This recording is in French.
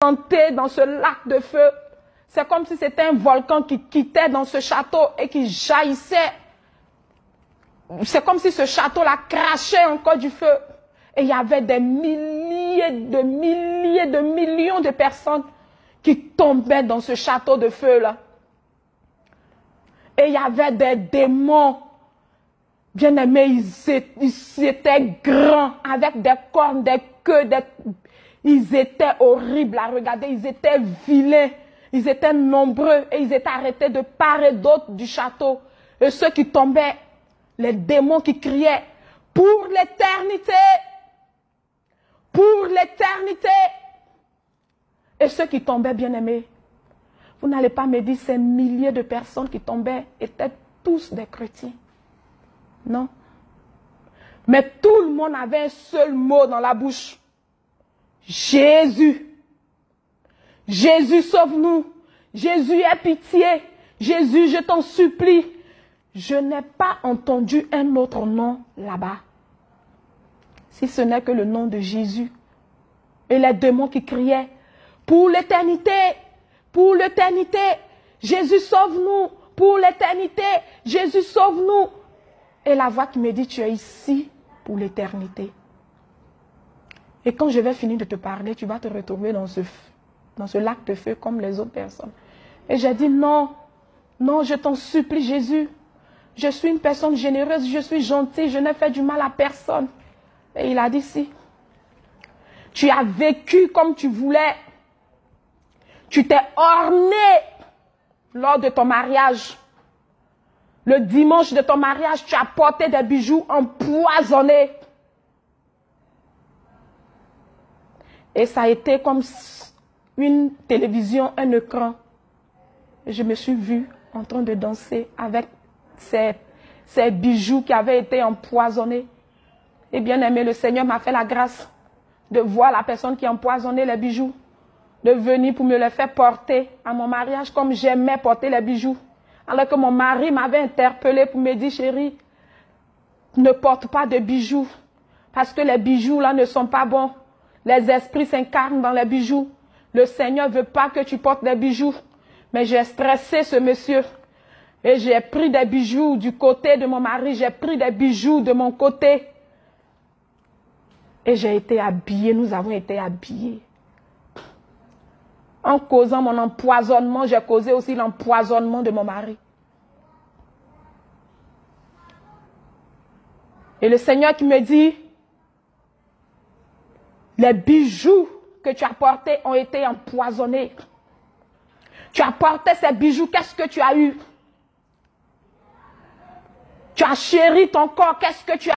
monté dans ce lac de feu. C'est comme si c'était un volcan qui quittait dans ce château et qui jaillissait. C'est comme si ce château-là crachait encore du feu. Et il y avait des milliers, de millions de personnes qui tombaient dans ce château de feu-là. Et il y avait des démons. Bien aimés, ils étaient grands, avec des cornes, des queues, ils étaient horribles à regarder, ils étaient vilains, ils étaient nombreux et ils étaient arrêtés de part et d'autre du château. Et ceux qui tombaient, les démons qui criaient, pour l'éternité, pour l'éternité. Et ceux qui tombaient, bien aimés, vous n'allez pas me dire ces milliers de personnes qui tombaient étaient tous des chrétiens. Non. Mais tout le monde avait un seul mot dans la bouche. Jésus. Jésus, sauve-nous. Jésus, aie pitié. Jésus, je t'en supplie. Je n'ai pas entendu un autre nom là-bas. Si ce n'est que le nom de Jésus. Et les démons qui criaient, pour l'éternité, pour l'éternité, Jésus, sauve-nous. Pour l'éternité, Jésus, sauve-nous. Et la voix qui me dit, tu es ici pour l'éternité. Et quand je vais finir de te parler, tu vas te retrouver dans ce lac de feu comme les autres personnes. Et j'ai dit, non, non, je t'en supplie, Jésus. Je suis une personne généreuse, je suis gentille, je n'ai fait du mal à personne. Et il a dit, si. Tu as vécu comme tu voulais. Tu t'es orné lors de ton mariage. Le dimanche de ton mariage, tu as porté des bijoux empoisonnés. Et ça a été comme une télévision, un écran. Et je me suis vue en train de danser avec ces bijoux qui avaient été empoisonnés. Et bien aimé, le Seigneur m'a fait la grâce de voir la personne qui a empoisonné les bijoux, de venir pour me les faire porter à mon mariage comme j'aimais porter les bijoux. Alors que mon mari m'avait interpellé pour me dire, chérie, ne porte pas de bijoux. Parce que les bijoux là ne sont pas bons. Les esprits s'incarnent dans les bijoux. Le Seigneur ne veut pas que tu portes des bijoux. Mais j'ai stressé ce monsieur. Et j'ai pris des bijoux du côté de mon mari. J'ai pris des bijoux de mon côté. Et j'ai été habillée. Nous avons été habillés. En causant mon empoisonnement, j'ai causé aussi l'empoisonnement de mon mari. Et le Seigneur qui me dit, les bijoux que tu as portés ont été empoisonnés. Tu as porté ces bijoux, qu'est-ce que tu as eu? Tu as chéri ton corps, qu'est-ce que tu as